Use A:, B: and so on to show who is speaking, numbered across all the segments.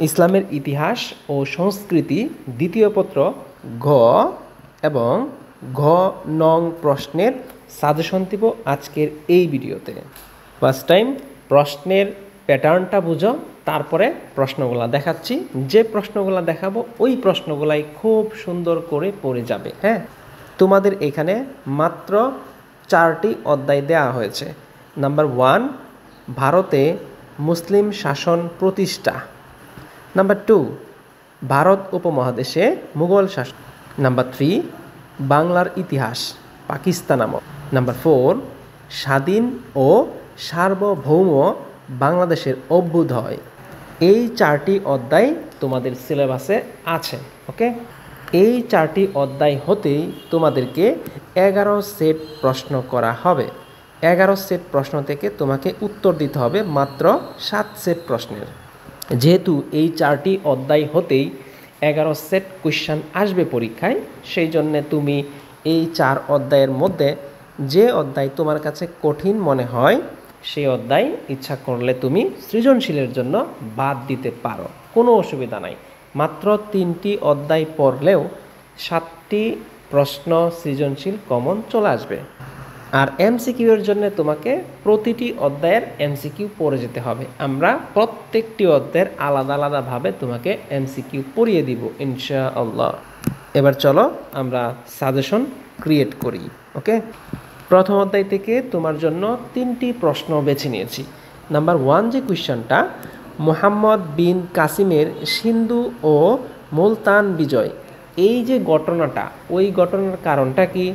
A: ইসলামের ইতিহাস ও সংস্কৃতি দ্বিতীয় পত্র ঘ এবং ঘ নং প্রশ্নের সাজেশন দিব আজকের এই ভিডিওতে। ফার্স্ট টাইম প্রশ্নের প্যাটার্নটা বুঝো, তারপরে প্রশ্নগুলা দেখাচ্ছি। যে প্রশ্নগুলা দেখাবো ওই প্রশ্নগুলাই খুব সুন্দর করে পড়ে যাবে। হ্যাঁ, তোমাদের এখানে মাত্র 4টি অধ্যায় দেওয়া হয়েছে। নাম্বার 1, ভারতে মুসলিম শাসন প্রতিষ্ঠা। নাম্বার 2, ভারত উপমহাদেশে মুঘল শাসন। নাম্বার 3, বাংলার ইতিহাস পাকিস্তান আমল। নাম্বার 4, স্বাধীন ও সার্বভৌম বাংলাদেশের অভ্যুদয়। এই 4টি অধ্যায় তোমাদের সিলেবাসে আছে। ওকে, এই 4টি অধ্যায় হতেই তোমাদেরকে 11 সেট প্রশ্ন করা হবে। 11 সেট প্রশ্ন থেকে তোমাকে উত্তর দিতে হবে মাত্র 7 সেট প্রশ্নের। যেহেতু এই 4টি অধ্যায় হতেই 11 সেট কোয়েশ্চেন আসবে পরীক্ষায়, সেই জন্যে তুমি এই 4 অধ্যায়ের মধ্যে যে অধ্যায় তোমার কাছে কঠিন মনে হয় সেই অধ্যায় ইচ্ছা করলে তুমি সৃজনশীলের জন্য বাদ দিতে পারো, কোনো অসুবিধা নাই। মাত্র 3টি অধ্যায় পড়লেও 7টি প্রশ্ন সৃজনশীল কমন চলে আসবে। আর এমসিকিউ এর জন্য তোমাকে প্রতিটি অধ্যায়ের এমসিকিউ পড়ে যেতে হবে। আমরা প্রত্যেকটি অধ্যায়ের আলাদা আলাদাভাবে তোমাকে এমসিকিউ পড়িয়ে দিব ইনশাআল্লাহ। এবার চলো আমরা সাজেশন ক্রিয়েট করি। ওকে, প্রথম অধ্যায় থেকে তোমার জন্য 3টি প্রশ্ন বেছে নিয়েছি। নাম্বার 1 যে কোয়েশ্চনটা, মুহাম্মদ বিন কাসিমের সিন্ধু ও মুলতান বিজয়, এই যে ঘটনাটা, ওই ঘটনার কারণটা কি,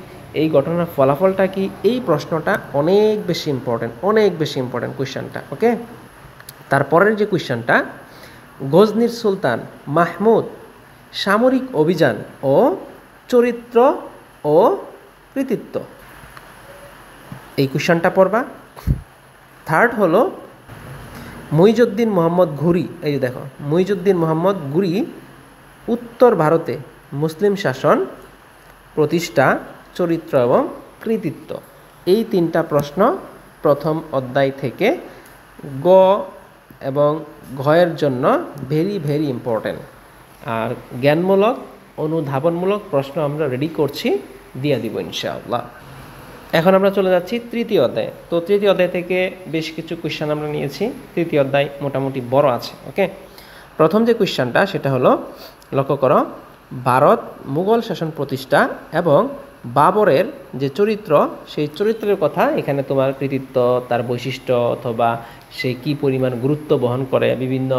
A: এই ঘটনার ফলাফলটা কি, এই প্রশ্নটা অনেক বেশি ইম্পর্টেন্ট কোয়েশ্চনটা। ওকে, তারপরের যে কোয়েশ্চনটা, গজনির সুলতান মাহমুদ সামরিক অভিযান ও চরিত্র ও কৃতিত্ব, এই কোয়েশ্চনটা পড়বা। থার্ড হলো মুইজউদ্দিন মোহাম্মদ ঘুরি, এই যে দেখো মুইজউদ্দিন মোহাম্মদ ঘুরি উত্তর ভারতে মুসলিম শাসন প্রতিষ্ঠা, চরিত্র এবং কৃতিত্ব। এই 3টা প্রশ্ন প্রথম অধ্যায় থেকে গ এবং ঘয়ের জন্য ভেরি ইম্পর্টেন্ট। আর জ্ঞানমূলক অনুধাবনমূলক প্রশ্ন আমরা রেডি করছি, দিয়ে দিব ইনশাআল্লাহ। এখন আমরা চলে যাচ্ছি 3য় অধ্যায়ে। তো 3য় অধ্যায় থেকে বেশ কিছু কোয়েশ্চেন আমরা নিয়েছি। 3য় অধ্যায় মোটামুটি বড় আছে। ওকে, প্রথম যে কোয়েশ্চেনটা সেটা হলো, লক্ষ্য করো, ভারত মুঘল শাসন প্রতিষ্ঠা এবং বাবরের যে চরিত্র, সেই চরিত্রের কথা এখানে তোমার কৃতিত্ব, তার বৈশিষ্ট্য অথবা সে কি পরিমাণ গুরুত্ব বহন করে বিভিন্ন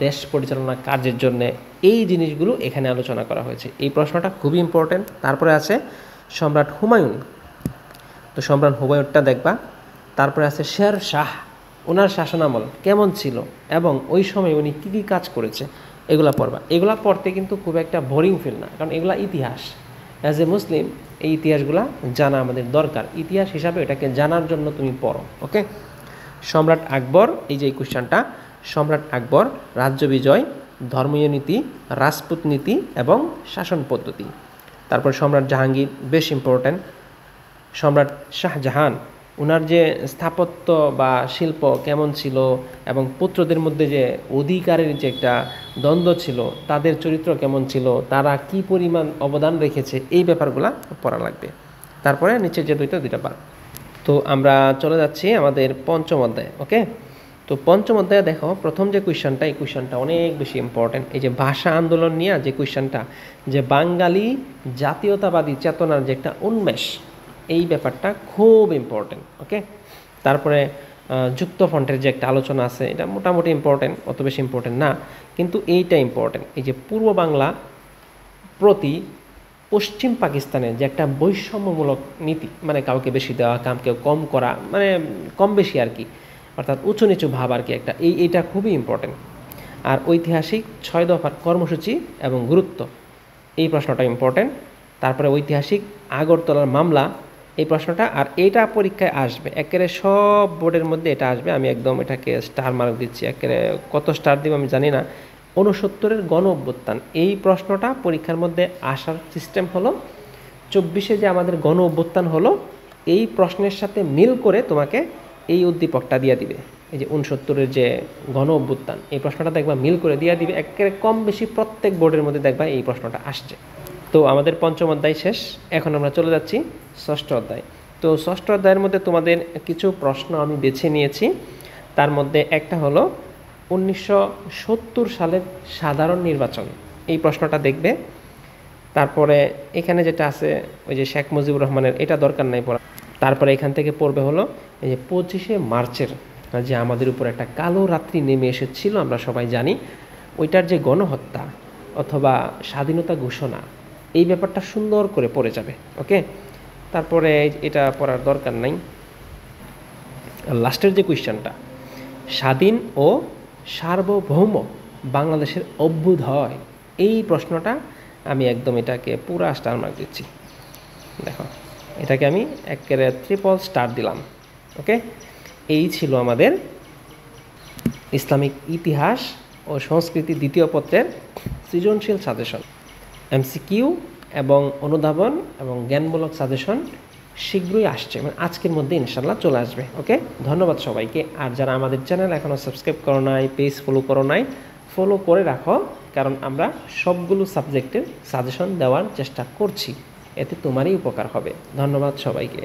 A: দেশ পরিচালনা কার্যের জন্য, এই জিনিসগুলো এখানে আলোচনা করা হয়েছে। এই প্রশ্নটা খুবই ইম্পর্টেন্ট। তারপরে আছে সম্রাট হুমায়ুন, তো সম্রাট হুমায়ুনটা দেখবা। তারপরে আছে শের শাহ, ওনার শাসনামল কেমন ছিল এবং ওই সময় উনি কী কী কাজ করেছে, এগুলা পড়বা। এগুলা পড়তে কিন্তু খুব একটা বোরিং ফিল না, কারণ এগুলা ইতিহাস। অ্যাজ এ মুসলিম এই ইতিহাসগুলা জানা আমাদের দরকার। ইতিহাস হিসাবে এটাকে জানার জন্য তুমি পড়ো। ওকে, সম্রাট আকবর, এই যে কোয়েশ্চনটা, সম্রাট আকবর রাজ্য বিজয়, ধর্মীয় নীতি, রাজপুত নীতি এবং শাসন পদ্ধতি। তারপর সম্রাট জাহাঙ্গীর, বেশ ইম্পর্ট্যান্ট। সম্রাট শাহজাহান, ওনার যে স্থাপত্য বা শিল্প কেমন ছিল এবং পুত্রদের মধ্যে যে অধিকারের যে একটা দ্বন্দ্ব ছিল, তাদের চরিত্র কেমন ছিল, তারা কি পরিমাণ অবদান রেখেছে, এই ব্যাপারগুলো পড়া লাগবে। তারপরে নিচে যে দুইটা বার। তো আমরা চলে যাচ্ছি আমাদের 5ম অধ্যায়ে। ওকে, তো 5ম অধ্যায়ে দেখো প্রথম যে কোয়েশ্চনটা, এই কোয়েশ্চনটা অনেক বেশি ইম্পর্টেন্ট। এই যে ভাষা আন্দোলন নিয়ে যে কোয়েশ্চনটা, যে বাঙালি জাতীয়তাবাদী চেতনার যে একটা উন্মেষ, এই ব্যাপারটা খুব ইম্পর্টেন্ট। ওকে, তারপরে যুক্তফ্রন্টের যে একটা আলোচনা আছে, এটা মোটামুটি ইম্পর্টেন্ট, অত বেশি ইম্পর্টেন্ট না, কিন্তু এইটা ইম্পর্টেন্ট। এই যে পূর্ব বাংলা প্রতি পশ্চিম পাকিস্তানের যে একটা বৈষম্যমূলক নীতি, মানে কাউকে বেশি দেওয়া, কাউকে কম করা, মানে কম বেশি আর কি, অর্থাৎ উঁচু নিচু ভাব আর কি একটা, এইটা খুবই ইম্পর্টেন্ট। আর ঐতিহাসিক 6 দফার কর্মসূচি এবং গুরুত্ব, এই প্রশ্নটা ইম্পর্টেন্ট। তারপরে ঐতিহাসিক আগরতলার মামলা, এই প্রশ্নটা, আর এইটা পরীক্ষায় আসবে একেবারে সব বোর্ডের মধ্যে এটা আসবে। আমি একদম এটাকে স্টার মার্ক দিচ্ছি, একেবারে কত স্টার দিব আমি জানি না। 69-এর গণ অভ্যুত্থান, এই প্রশ্নটা পরীক্ষার মধ্যে আসার সিস্টেম হলো 24-এ যে আমাদের গণ অভ্যুত্থান হলো, এই প্রশ্নের সাথে মিল করে তোমাকে এই উদ্দীপকটা দিয়ে দিবে। এই যে 69-এর যে গণ অভ্যুত্থান, এই প্রশ্নটা দেখবা মিল করে দিয়ে দিবে, একেবারে কম বেশি প্রত্যেক বোর্ডের মধ্যে দেখবা এই প্রশ্নটা আসছে। তো আমাদের পঞ্চম অধ্যায় শেষ, এখন আমরা চলে যাচ্ছি ষষ্ঠ অধ্যায়। তো ষষ্ঠ অধ্যায়ের মধ্যে তোমাদের কিছু প্রশ্ন আমি বেছে নিয়েছি। তার মধ্যে একটা হলো 1970 সালের সাধারণ নির্বাচন, এই প্রশ্নটা দেখবে। তারপরে এখানে যেটা আছে ওই যে শেখ মুজিবুর রহমানের, এটা দরকার নাই পড়া। তারপরে এখান থেকে পড়বে হলো এই যে 25শে মার্চের যে আমাদের উপর একটা কালো রাত্রি নেমে এসেছিল, আমরা সবাই জানি, ওইটার যে গণহত্যা অথবা স্বাধীনতা ঘোষণা, এই ব্যাপারটা সুন্দর করে পড়ে যাবে। ওকে, তারপরে এটা পড়ার দরকার নাই। লাস্টের যে কোয়েশ্চেনটা, স্বাধীন ও সার্বভৌম বাংলাদেশের অভ্যুদয়, এই প্রশ্নটা আমি একদম এটাকে পুরা স্টার মার্ক দিচ্ছি। দেখো, এটাকে আমি একেবারে ট্রিপল স্টার দিলাম। ওকে, এই ছিল আমাদের ইসলামিক ইতিহাস ও সংস্কৃতি দ্বিতীয় পত্রের সৃজনশীল সাজেশন। এমসিকিউ এবং অনুধাবন এবং জ্ঞানমূলক সাজেশন শীঘ্রই আসছে, মানে আজকের মধ্যে ইনশাল্লাহ চলে আসবে। ওকে, ধন্যবাদ সবাইকে। আর যারা আমাদের চ্যানেল এখনও সাবস্ক্রাইব করো নাই, পেজ ফলো করো নাই, ফলো করে রাখো, কারণ আমরা সবগুলো সাবজেক্টের সাজেশন দেওয়ার চেষ্টা করছি, এতে তোমারই উপকার হবে। ধন্যবাদ সবাইকে।